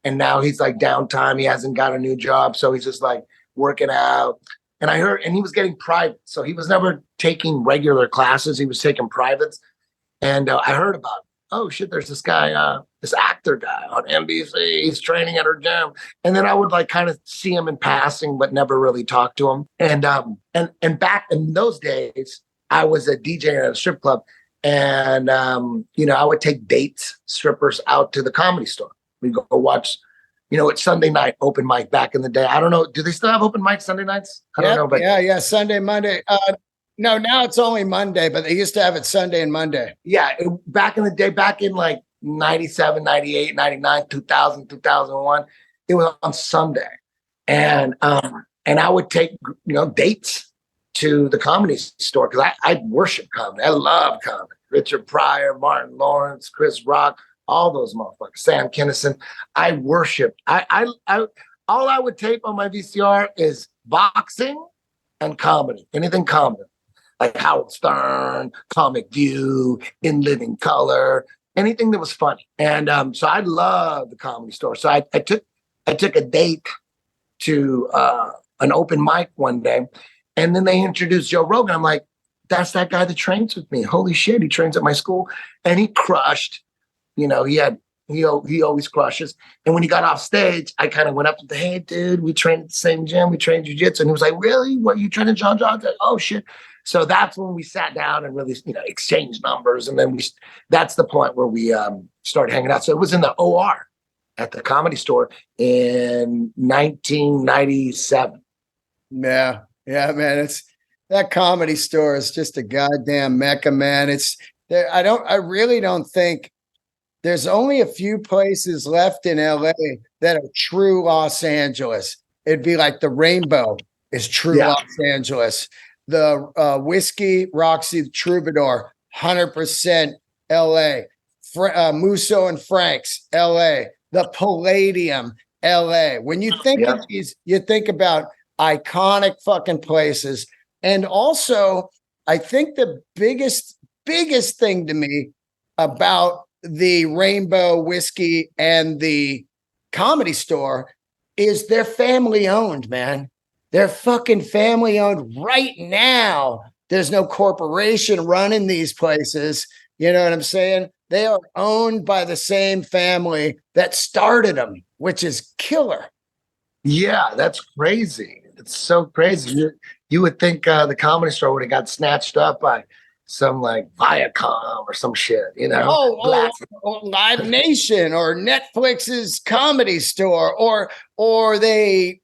And now he's like downtime. He hasn't got a new job. So he's just like working out. And I heard, and he was getting private. So he was never taking regular classes. He was taking privates. And I heard about it. Oh shit, there's this guy, this actor guy on NBC. He's training at her gym. And then I would like kind of see him in passing, but never really talk to him. And back in those days, I was a DJ at a strip club. And, you know, I would take strippers out to the Comedy Store. We go watch, you know, it's Sunday night open mic back in the day. I don't know. Do they still have open mic Sunday nights? I don't know. But yeah. Sunday, Monday. No, now it's only Monday, but they used to have it Sunday and Monday. Yeah. Back in the day, back in like 97, 98, 99, 2000, 2001, it was on Sunday. And I would take, you know, dates to the Comedy Store because I worship comedy. I love comedy. Richard Pryor, Martin Lawrence, Chris Rock, all those motherfuckers, Sam Kinison. I worship. All I would tape on my VCR is boxing and comedy, anything comedy, like Howard Stern, Comic View, In Living Color, anything that was funny. And so I love the Comedy Store. So I took a date to an open mic one day, and then they introduced Joe Rogan. I'm like, that's that guy that trains with me. Holy shit, he trains at my school, and he crushed. You know, he always crushes. And when he got off stage, I kind of went up to the, hey, dude, we trained at the same gym. We trained jiu-jitsu. And he was like, really? What, you trained at John John? Like, oh, shit. So that's when we sat down and really, you know, exchanged numbers. And then that's the point where we started hanging out. So it was in the OR at the Comedy Store in 1997. Yeah, man. That Comedy Store is just a goddamn mecca, man. I really don't think there's only a few places left in LA that are true Los Angeles. It'd be like the Rainbow is true Los Angeles. The Whiskey Roxy the Troubadour, 100% LA. Musso and Frank's, LA. The Palladium, LA. When you think of these, you think about iconic fucking places. And also, I think the biggest thing to me about the Rainbow Whiskey and the Comedy Store is they're family owned, man. They're fucking family owned right now. There's no corporation running these places. You know what I'm saying? They are owned by the same family that started them, which is killer. Yeah, that's crazy. It's so crazy. You would think the Comedy Store would have got snatched up by some like Viacom or some shit, you know? Or Live Nation or Netflix's Comedy Store, or they,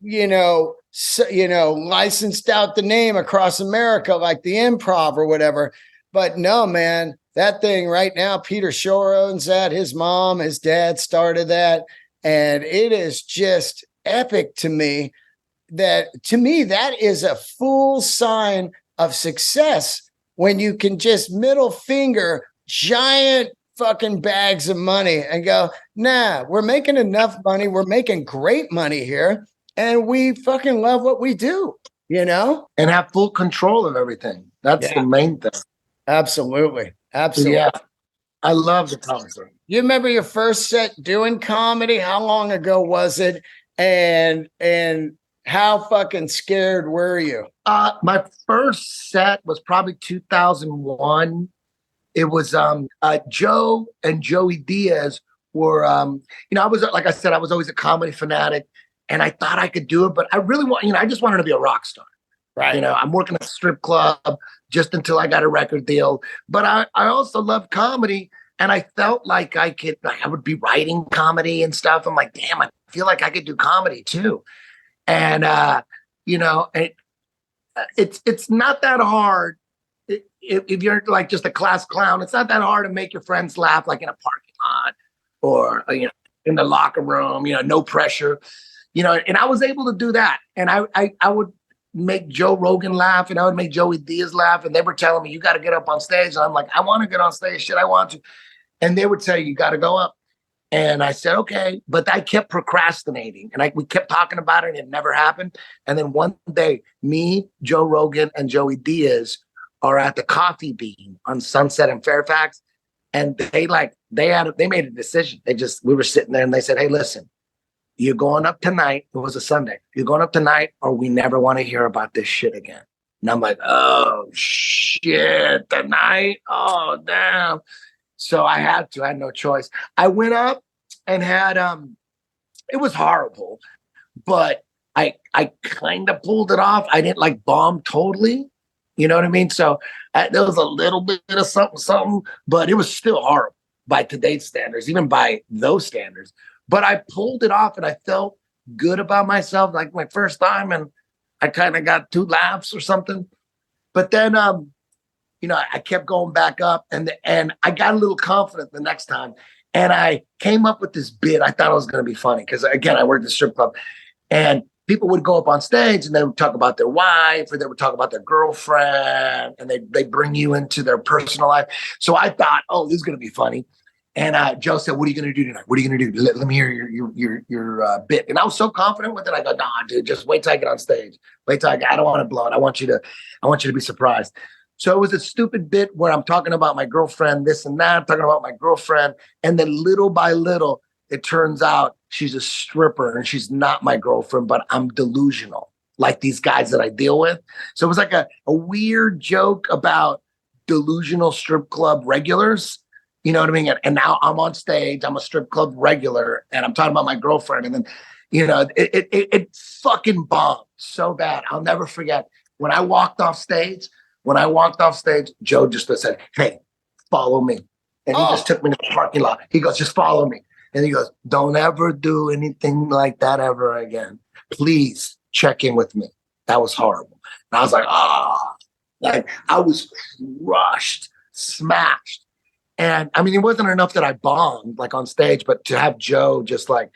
licensed out the name across America like the Improv or whatever. But no, man, that thing right now, Peter Shore owns that. His mom, his dad started that. And it is just epic to me. That is a full sign of success when you can just middle finger giant fucking bags of money and go, nah, we're making enough money. We're making great money here. And we fucking love what we do, you know? And have full control of everything. That's the main thing. Absolutely. Yeah. I love the comedy. You remember your first set doing comedy? How long ago was it? And how fucking scared were you? My first set was probably 2001. It was Joe and Joey Diaz were, I was, like I said, I was always a comedy fanatic, and I thought I could do it, but I really I just wanted to be a rock star. Right. I'm working at a strip club just until I got a record deal. But I also love comedy. And I felt like I would be writing comedy and stuff. I'm like, damn, I feel like I could do comedy too. And, it's not that hard. If you're like just a class clown, it's not that hard to make your friends laugh, like in a parking lot or, in the locker room, no pressure, and I was able to do that. And I would make Joe Rogan laugh and I would make Joey Diaz laugh. And they were telling me, you got to get up on stage. And I'm like, I want to get on stage. Shit, I want to. And they would say, you got to go up. And I said, okay. But I kept procrastinating. And we kept talking about it and it never happened. And then one day, me, Joe Rogan, and Joey Diaz are at the Coffee Bean on Sunset in Fairfax. And they made a decision. We were sitting there and they said, hey, listen, you're going up tonight. It was a Sunday. You're going up tonight or we never want to hear about this shit again. And I'm like, oh, shit, tonight? Oh, damn. So I had no choice. I went up and had, it was horrible, but I kind of pulled it off. I didn't like bomb totally. You know what I mean? So there was a little bit of something, but it was still horrible by today's standards, even by those standards. But I pulled it off and I felt good about myself, like my first time. And I kind of got 2 laughs or something. But then, I kept going back up and I got a little confident the next time. And I came up with this bit. I thought it was going to be funny because, again, I worked at a strip club and people would go up on stage and they would talk about their wife or they would talk about their girlfriend and they bring you into their personal life. So I thought, oh, this is going to be funny. And Joe said, what are you going to do tonight? What are you going to do? Let me hear your bit. And I was so confident with it. I go, nah, dude, just wait till I get on stage. Wait till I don't want to blow it. I want you to be surprised. So it was a stupid bit where I'm talking about my girlfriend, this and that, I'm talking about my girlfriend. And then little by little, it turns out she's a stripper and she's not my girlfriend, but I'm delusional, like these guys that I deal with. So it was like a weird joke about delusional strip club regulars. You know what I mean? And now I'm on stage, I'm a strip club regular, and I'm talking about my girlfriend. And then, it fucking bombed so bad. I'll never forget when I walked off stage, Joe just said, hey, follow me. And he just took me to the parking lot. He goes, just follow me. And he goes, don't ever do anything like that ever again. Please check in with me. That was horrible. And I was like, like I was crushed, smashed. And I mean, it wasn't enough that I bombed like on stage, but to have Joe just like,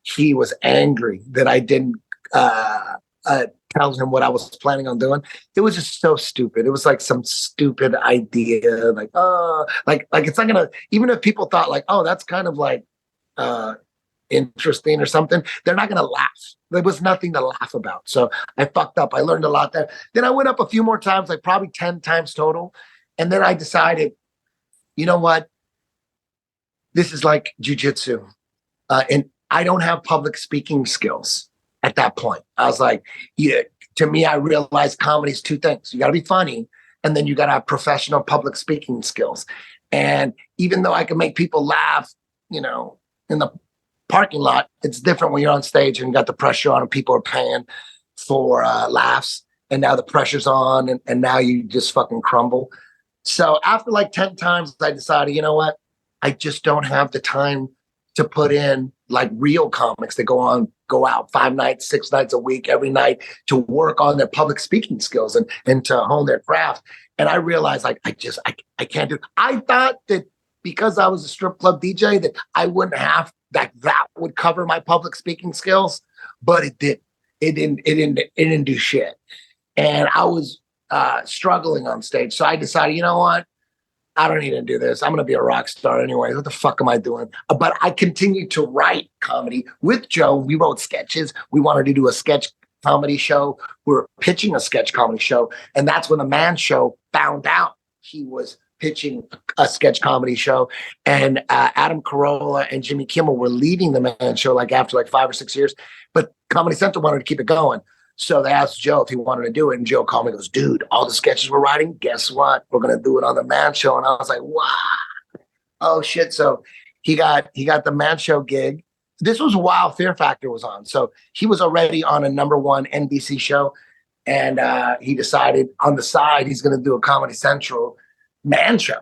he was angry that I didn't tell him what I was planning on doing. It was just so stupid. It was like some stupid idea, like, like it's not gonna, even if people thought like, oh, that's kind of like interesting or something, they're not gonna laugh. There was nothing to laugh about. So I fucked up. I learned a lot there. Then I went up a few more times, like probably 10 times total. And then I decided, you know what? This is like jiu-jitsu. And I don't have public speaking skills at that point. I was like, yeah, to me, I realized comedy is 2 things. You got to be funny, and then you got to have professional public speaking skills. And even though I can make people laugh, in the parking lot, it's different when you're on stage and you got the pressure on and people are paying for laughs. And now the pressure's on and now you just fucking crumble. So after like 10 times, I decided, you know what? I just don't have the time to put in like real comics that go out 5 nights, 6 nights a week, every night to work on their public speaking skills and to hone their craft. And I realized like, I can't do it. I thought that because I was a strip club DJ that I wouldn't have that would cover my public speaking skills, but it did. It didn't do shit. And I was struggling on stage. So I decided, you know what? I don't need to do this. I'm going to be a rock star anyway. What the fuck am I doing? But I continued to write comedy with Joe. We wrote sketches. We wanted to do a sketch comedy show. We were pitching a sketch comedy show. And that's when the Man Show found out he was pitching a sketch comedy show. And Adam Carolla and Jimmy Kimmel were leaving the Man Show like after like 5 or 6 years. But Comedy Central wanted to keep it going. So they asked Joe if he wanted to do it. And Joe called me and goes, dude, all the sketches we're writing, guess what? We're going to do it on the Man Show. And I was like, wow. Oh, shit. So he got the Man Show gig. This was while Fear Factor was on. So he was already on a #1 NBC show. And he decided on the side, he's going to do a Comedy Central Man Show.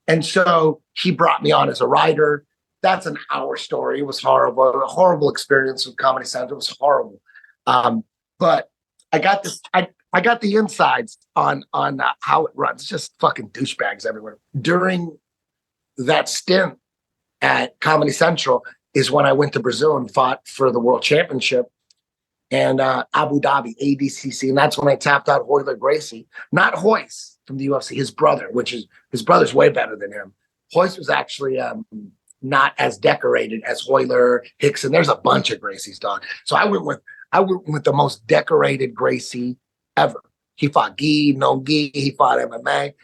And so he brought me on as a writer. That's an hour story. It was horrible, a horrible experience with Comedy Central. It was horrible. But I got this. I got the insides on how it runs. Just fucking douchebags everywhere. During that stint at Comedy Central is when I went to Brazil and fought for the World Championship and Abu Dhabi, ADCC. And that's when I tapped out Royler Gracie, not Hoyce from the UFC, his brother, which is his brother's way better than him. Hoyce was actually not as decorated as Royler, Hickson. There's a bunch of Gracies, dog. So I went with the most decorated Gracie ever. He fought gi, no gi. He fought MMA.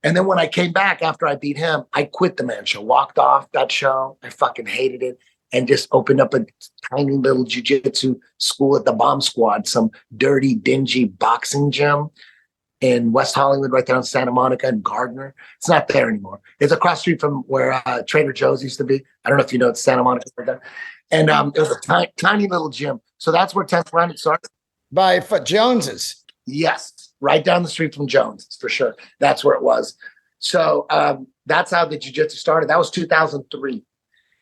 And then when I came back after I beat him, I quit the Man Show, walked off that show. I fucking hated it and just opened up a tiny little jiu-jitsu school at the Bomb Squad, some dirty, dingy boxing gym in West Hollywood, right there on Santa Monica and Gardner. It's not there anymore. It's across the street from where Trader Joe's used to be. I don't know if you know, it's Santa Monica right there. And it was a tiny little gym. So that's where 10th Planet started. By Jones's. Yes, right down the street from Jones, for sure. That's where it was. So that's how the jiu-jitsu started. That was 2003.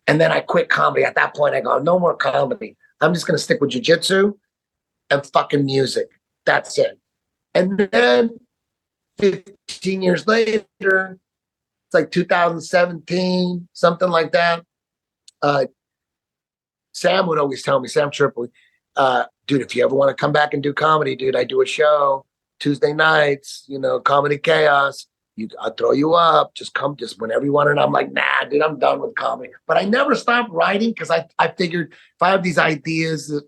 And then I quit comedy. At that point, I go, no more comedy. I'm just going to stick with jiu-jitsu and fucking music. That's it. And then 15 years later, it's like 2017, something like that. Sam would always tell me, Sam Tripoli, dude, if you ever want to come back and do comedy, dude, I do a show Tuesday nights, Comedy Chaos. I'll throw you up. Just come, just whenever you want. And I'm like, nah, dude, I'm done with comedy. But I never stopped writing because I figured if I have these ideas,